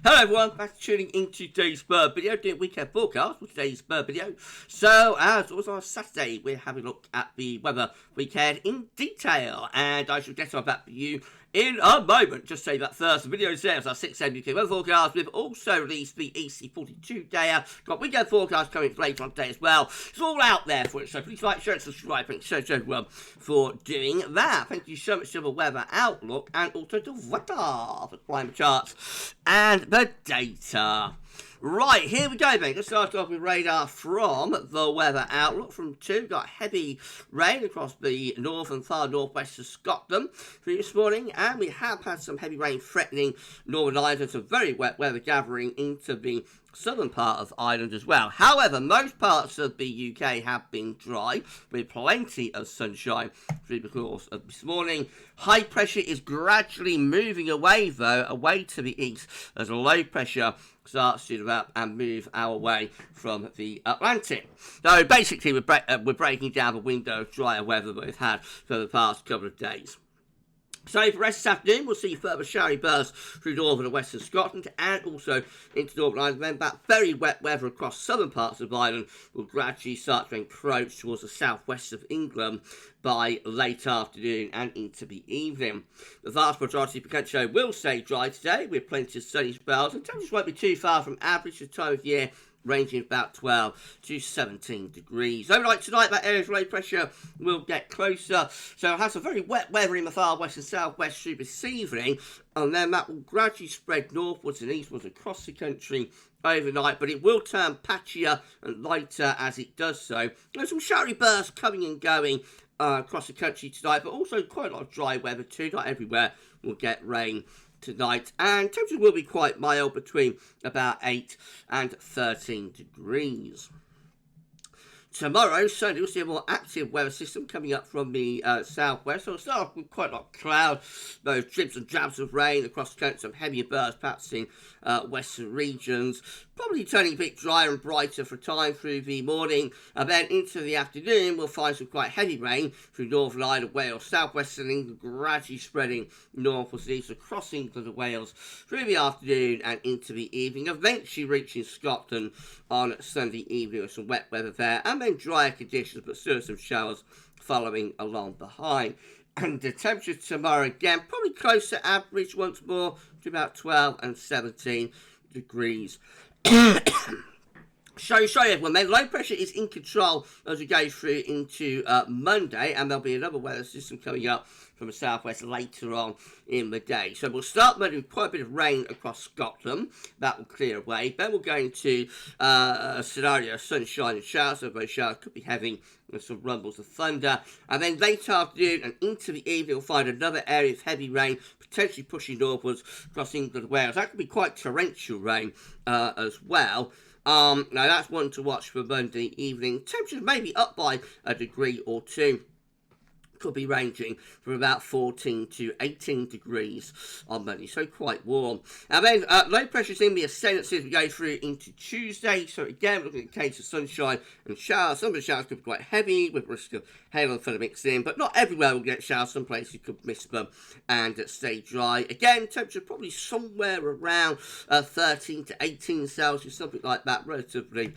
Hello everyone, thanks for tuning in to today's bird video, doing weekend forecast for today's bird video. So, as always on Saturday, we're having a look at the weather weekend in detail, and I shall get on that for you in a moment. Just say that first, the video is there, it's our 6 AM UK weather forecast. We've also released the EC42 day, got weekend forecast coming later on today as well. It's all out there for it, so please like, share and subscribe. Thanks so everyone for doing that. Thank you so much for the weather outlook and also the weather, the climate charts and the data. Right, here we go, mate. Let's start off with radar from the weather outlook. From 2, got heavy rain across the north and far northwest of Scotland through this morning, and we have had some heavy rain threatening Northern Ireland, some very wet weather gathering into the southern part of Ireland as well. However, most parts of the UK have been dry, with plenty of sunshine through the course of this morning. High pressure is gradually moving away, though, away to the east, as a low pressure starts to develop and move our way from the Atlantic. So basically, we're breaking down the window of drier weather that we've had for the past couple of days. So for the rest of this afternoon, we'll see further showery bursts through northern and western Scotland and also into Northern Ireland. Then that very wet weather across southern parts of Ireland will gradually start to encroach towards the southwest of England by late afternoon and into the evening. The vast majority of the country will stay dry today with plenty of sunny spells, and temperatures won't be too far from average this time of year, ranging about 12 to 17 degrees. Overnight tonight, that area's low pressure will get closer, so it has some very wet weather in the far west and southwest through this evening, and then that will gradually spread northwards and eastwards across the country overnight, but it will turn patchier and lighter as it does so. There's some showery bursts coming and going across the country tonight, but also quite a lot of dry weather too. Not everywhere will get rain tonight, and temperatures will be quite mild, between about 8 and 13 degrees. Tomorrow, Sunday, we'll see a more active weather system coming up from the southwest. So we'll start off with quite a lot of cloud, those dribs and drabs of rain across the country, some heavier bursts perhaps in western regions. Probably turning a bit drier and brighter for time through the morning, and then into the afternoon we'll find some quite heavy rain through Northern Ireland, Wales, southwestern England, gradually spreading northwards and east across England and Wales through the afternoon and into the evening, eventually reaching Scotland on Sunday evening with some wet weather there, and then drier conditions but still some showers following along behind. And the temperatures tomorrow again probably close to average once more, to about 12 and 17 degrees. So everyone, then low pressure is in control as we go through into Monday, and there'll be another weather system coming up from the southwest later on in the day. So we'll start Monday with quite a bit of rain across Scotland. That will clear away. Then we'll go into a scenario of sunshine and showers. So those showers could be heavy with some rumbles of thunder. And then late afternoon and into the evening, we'll find another area of heavy rain, potentially pushing northwards across England and Wales. That could be quite torrential rain as well. Now that's one to watch for Monday evening. Temperatures may be up by a degree or two. Could be ranging from about 14 to 18 degrees on Monday, so quite warm. And then low pressure's in the ascendancy as we go through into Tuesday. So again, looking at a case of sunshine and showers. Some of the showers could be quite heavy with risk of hail and thunder mixed in, but not everywhere will get showers. Some places could miss them and stay dry. Again, temperature probably somewhere around 13 to 18 Celsius, something like that, relatively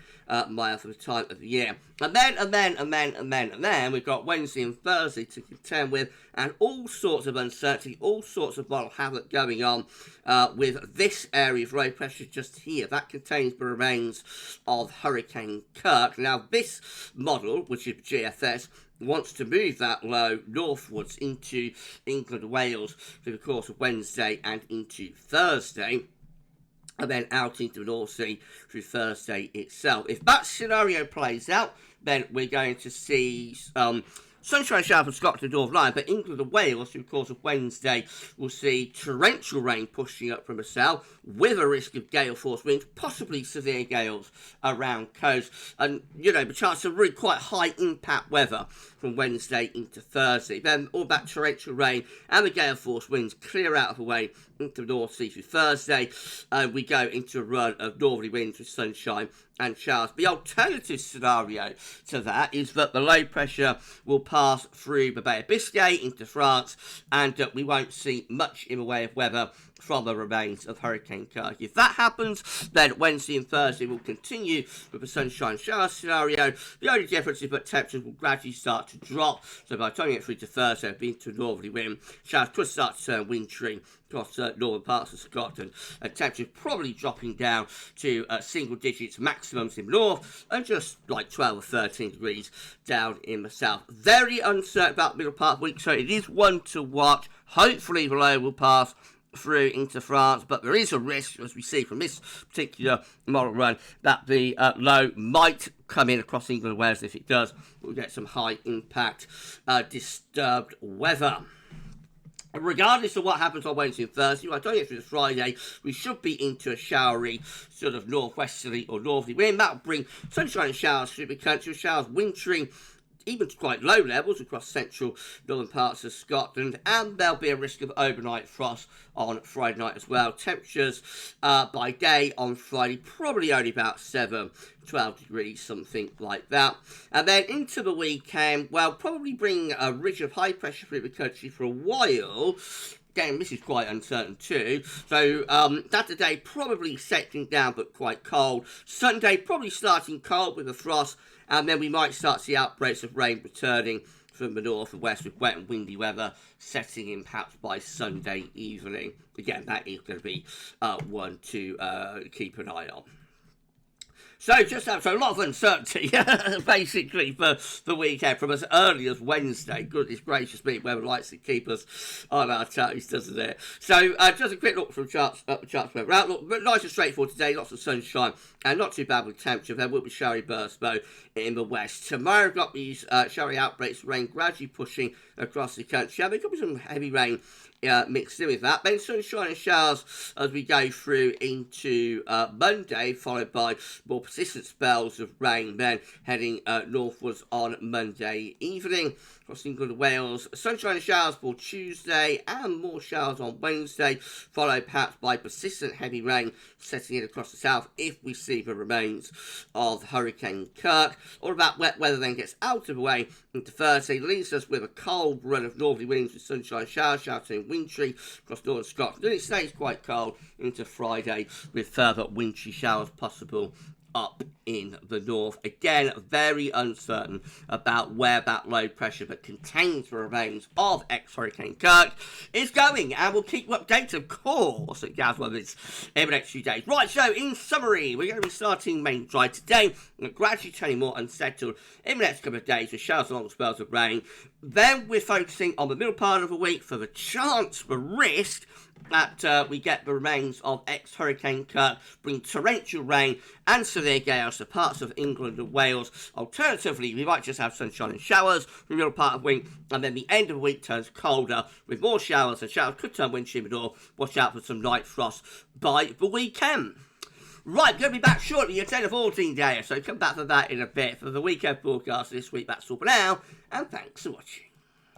mild for the time of the year. And then we've got Wednesday and Thursday to contend with, and all sorts of uncertainty, all sorts of moral havoc going on with this area of low pressure just here. That contains the remains of Hurricane Kirk. Now, this model, which is GFS, wants to move that low northwards into England and Wales through the course of Wednesday and into Thursday, and then out into the North Sea through Thursday itself. If that scenario plays out, then we're going to see sunshine shower from Scotland and Northern Ireland, but England and Wales, through the course of Wednesday, will see torrential rain pushing up from the south, with a risk of gale force winds, possibly severe gales around coast, and, the chance of really quite high impact weather from Wednesday into Thursday. Then all that torrential rain and the gale force winds clear out of the way into the North Sea through Thursday, and we go into a run of northerly winds with sunshine and showers. The alternative scenario to that is that the low pressure will pass through the Bay of Biscay into France, and we won't see much in the way of weather from the remains of Hurricane Kirk. If that happens, then Wednesday and Thursday will continue with the sunshine shower scenario. The only difference is that temperatures will gradually start to drop. So by the time you get through to Thursday, it'll be into a northerly wind. Showers could start to turn wintry across northern parts of Scotland, and temperatures probably dropping down to single digits maximums in the north and just like 12 or 13 degrees down in the south. Very uncertain about the middle part of the week, so it is one to watch. Hopefully the low will pass through into France, but there is a risk, as we see from this particular model run, that the low might come in across England and Wales. If it does, we'll get some high impact disturbed weather. Regardless of what happens on Wednesday and Thursday, by the time we get through to Friday, we should be into a showery, sort of northwesterly or northerly wind. That will bring sunshine and showers through the country, showers wintering even to quite low levels across central northern parts of Scotland, and there'll be a risk of overnight frost on Friday night as well. Temperatures by day on Friday probably only about 12 degrees, something like that. And then into the weekend, well, probably bring a ridge of high pressure through the country for a while. Again, this is quite uncertain too. So Saturday probably settling down but quite cold. Sunday probably starting cold with a frost, and then we might start to see outbreaks of rain returning from the north and west with wet and windy weather setting in perhaps by Sunday evening. Again, that is going to be one to keep an eye on. So a lot of uncertainty, basically, for the weekend from as early as Wednesday. Goodness gracious me, weather likes to keep us on our toes, doesn't it? So just a quick look from charts weather outlook. Nice and straightforward today, lots of sunshine and not too bad with temperature. There will be showery bursts though in the west. Tomorrow we've got these showery outbreaks of rain gradually pushing across the country. There could be some heavy rain mixed in with that. Then sunshine and showers as we go through into Monday, followed by more persistent spells of rain, then heading northwards on Monday evening. Across England and Wales, sunshine and showers for Tuesday, and more showers on Wednesday, followed perhaps by persistent heavy rain setting in across the south if we see the remains of Hurricane Kirk. All of that wet weather then gets out of the way into Thursday, leaves us with a cold run of northerly winds with sunshine showers turning wintry across northern Scotland. Then it stays quite cold into Friday with further wintry showers possible up in the north. Again, very uncertain about where that low pressure that contains the remains of ex-Hurricane Kirk is going, and we'll keep you updated, of course, at GavsWeatherVids in the next few days. Right, so in summary, we're going to be starting main dry today, and gradually turning more unsettled in the next couple of days with showers along with spells of rain. Then we're focusing on the middle part of the week for the chance, the risk that we get the remains of ex-Hurricane Kirk, bring torrential rain and severe gales to parts of England and Wales. Alternatively, we might just have sunshine and showers for the middle part of the week, and then the end of the week turns colder with more showers, and showers could turn wintry in the north. Watch out for some night frost by the weekend. Right, going to be back shortly, your 10 to 14 day, so come back for that in a bit. For the weekend forecast this week, that's all for now, and thanks for watching.